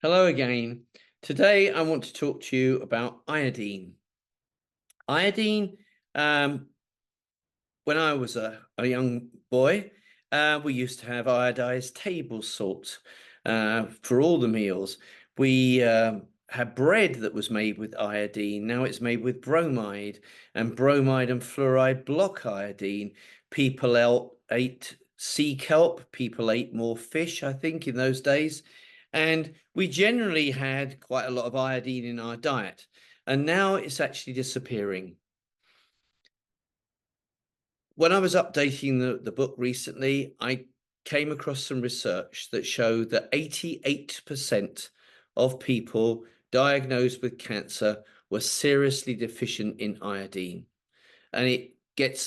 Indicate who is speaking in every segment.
Speaker 1: Hello again. Today I want to talk to you about iodine. Iodine, um, when I was a young boy, we used to have iodized table salt for all the meals. We had bread that was made with iodine. Now it's made with and bromide and fluoride block iodine. Ate sea kelp. People ate more fish, I think, in those days. And we generally had quite a lot of iodine in our diet. And now it's actually disappearing. When I was updating the book recently, I came across some research that showed that 88% of people diagnosed with cancer were seriously deficient in iodine. And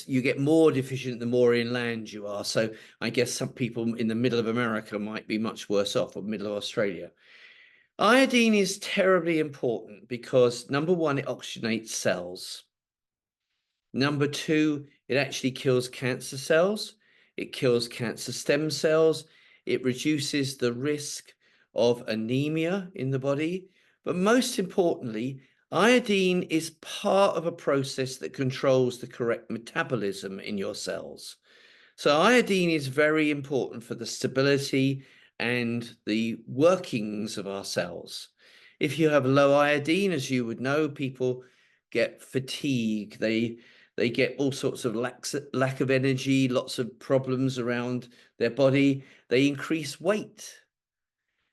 Speaker 1: you get more deficient the more inland you are. So I guess some people in the middle of America might be much worse off, or middle of Australia. Iodine is terribly important because number one, it oxygenates cells. Number two, it actually kills cancer cells. It kills cancer stem cells. It reduces the risk of anemia in the body. But most importantly, iodine is part of a process that controls the correct metabolism in your cells. So iodine is very important for the stability and the workings of our cells. If you have low iodine, as you would know, people get fatigue. They get all sorts of lack of energy, lots of problems around their body. They increase weight.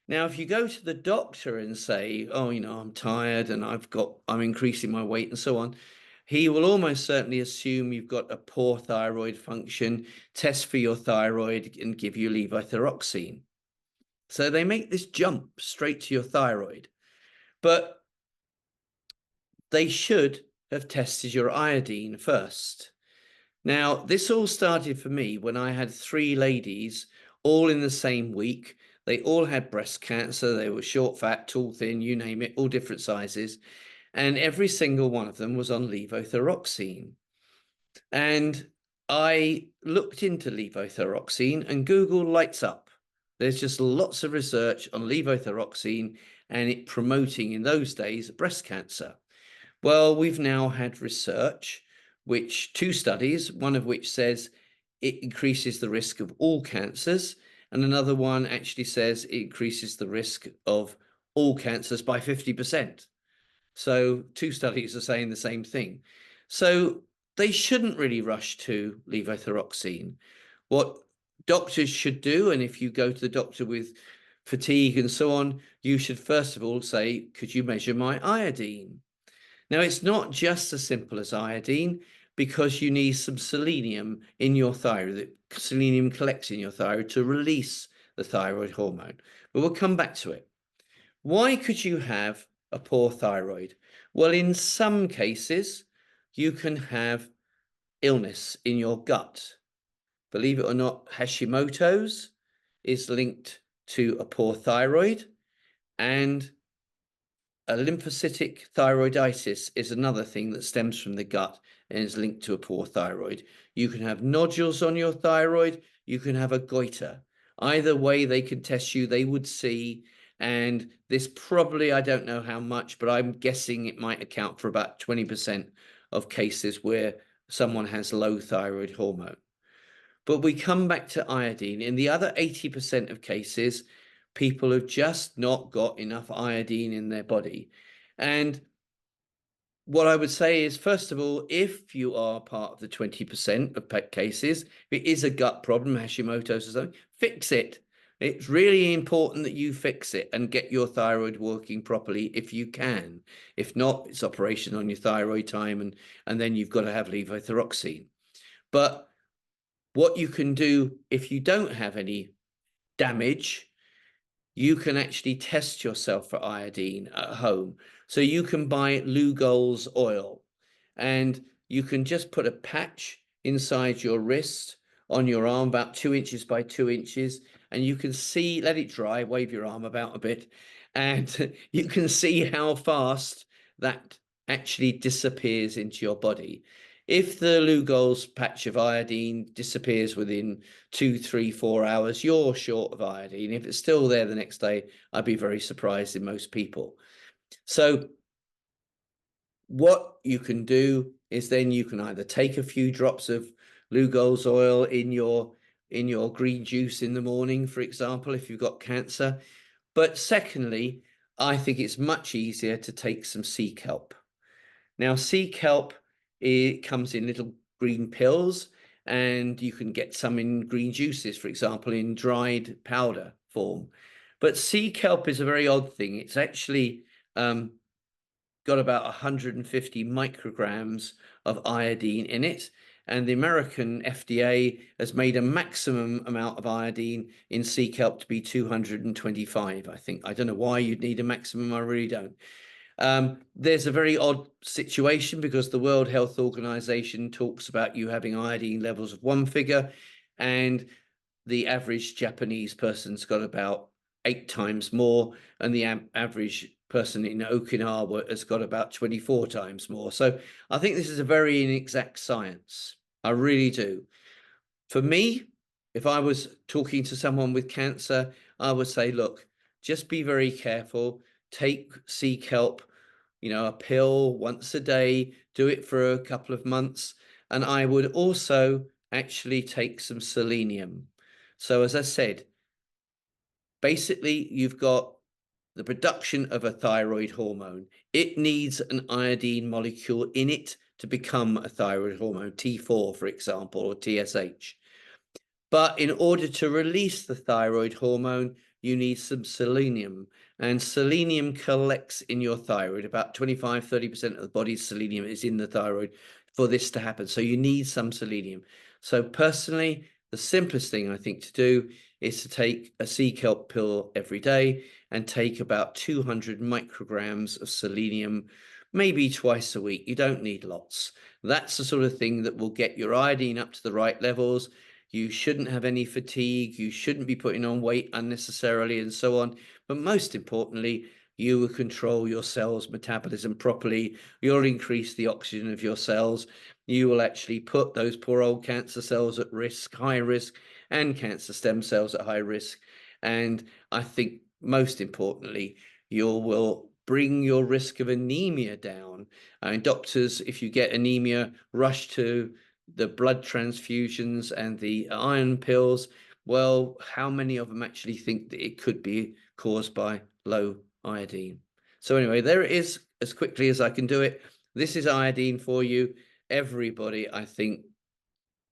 Speaker 1: Now, if you go to the doctor and say, oh, I'm tired and I'm increasing my weight and so on, he will almost certainly assume you've got a poor thyroid function, test for your thyroid and give you levothyroxine. So they make this jump straight to your thyroid. But they should have tested your iodine first. Now, this all started for me when I had three ladies all in the same week. They all had breast cancer. They were short, fat, tall, thin, you name it, all different sizes. And every single one of them was on levothyroxine. And I looked into levothyroxine and Google lights up. There's just lots of research on levothyroxine and it promoting in those days breast cancer. Well, we've now had research, which two studies, one of which says it increases the risk of all cancers, and another one actually says it increases the risk of all cancers by 50%. So two studies are saying the same thing. So they shouldn't really rush to levothyroxine. What doctors should do, and if you go to the doctor with fatigue and so on, you should first of all say, could you measure my iodine? Now, it's not just as simple as iodine because you need some selenium in your thyroid. Selenium collects in your thyroid to release the thyroid hormone. But we'll come back to it. Why could you have a poor thyroid? Well, in some cases, you can have illness in your gut. Believe it or not, Hashimoto's is linked to a poor thyroid, and a lymphocytic thyroiditis is another thing that stems from the gut and is linked to a poor thyroid. You can have nodules on your thyroid. You can have a goiter. Either way, they can test you. They would see. And this probably, I don't know how much, but I'm guessing it might account for about 20% of cases where someone has low thyroid hormone. But we come back to iodine. In the other 80% of cases, people have just not got enough iodine in their body. And what I would say is, first of all, if you are part of the 20% of cases, if it is a gut problem, Hashimoto's or something, fix it. It's really important that you fix it and get your thyroid working properly if you can. If not, it's operation on your thyroid time, and then you've got to have levothyroxine. But what you can do if you don't have any damage, you can actually test yourself for iodine at home. So you can buy Lugol's oil and you can just put a patch inside your wrist on your arm, about 2 inches by 2 inches, and you can see, let it dry, wave your arm about a bit, and you can see how fast that actually disappears into your body. If the Lugol's patch of iodine disappears within 2, 3, 4 hours, you're short of iodine. If it's still there the next day, I'd be very surprised in most people. So what you can do is then you can either take a few drops of Lugol's oil in your green juice in the morning, for example, if you've got cancer. But secondly, I think it's much easier to take some sea kelp. Now, sea kelp, it comes in little green pills, and you can get some in green juices, for example, in dried powder form. But sea kelp is a very odd thing. It's actually got about 150 micrograms of iodine in it. And the American FDA has made a maximum amount of iodine in sea kelp to be 225, I think. I don't know why you'd need a maximum, I really don't. There's a very odd situation because the World Health Organization talks about you having iodine levels of one figure, and the average Japanese person's got about 8 times more, and the average person in Okinawa has got about 24 times more. So I think this is a very inexact science. I really do. For me, if I was talking to someone with cancer, I would say, look, just be very careful. Take sea kelp, a pill once a day, do it for a couple of months. And I would also actually take some selenium. So as I said, basically you've got the production of a thyroid hormone. It needs an iodine molecule in it to become a thyroid hormone, T4, for example, or TSH. But in order to release the thyroid hormone, you need some selenium. And selenium collects in your thyroid. About 25-30% of the body's selenium is in the thyroid for this to happen. So you need some selenium. So personally, the simplest thing I think to do is to take a sea kelp pill every day and take about 200 micrograms of selenium, maybe twice a week. You don't need lots. That's the sort of thing that will get your iodine up to the right levels. You shouldn't have any fatigue. You shouldn't be putting on weight unnecessarily and so on. But most importantly, you will control your cells' metabolism properly. You'll increase the oxygen of your cells. You will actually put those poor old cancer cells at risk, high risk, and cancer stem cells at high risk. And I think most importantly, you will bring your risk of anemia down. And doctors, if you get anemia, rush to the blood transfusions and the iron pills. Well, how many of them actually think that it could be caused by low iodine? So anyway, there it is, as quickly as I can do it. This is iodine for you. Everybody, I think,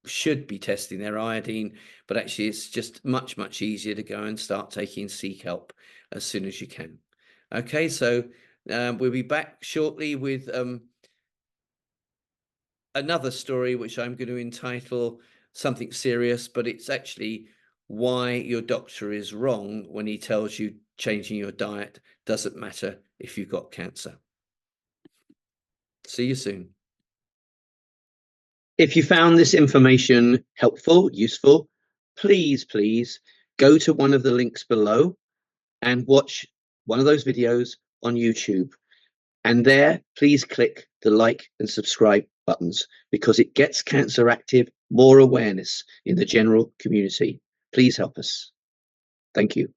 Speaker 1: should be testing their iodine, but actually it's just much, much easier to go and start taking sea kelp as soon as you can. Okay, so we'll be back shortly with another story, which I'm going to entitle something serious, but it's actually why your doctor is wrong when he tells you changing your diet doesn't matter if you've got cancer. See you soon. If you found this information helpful, useful, please go to one of the links below and watch one of those videos on YouTube. And there, please click the like and subscribe buttons because it gets Cancer Active more awareness in the general community. Please help us. Thank you.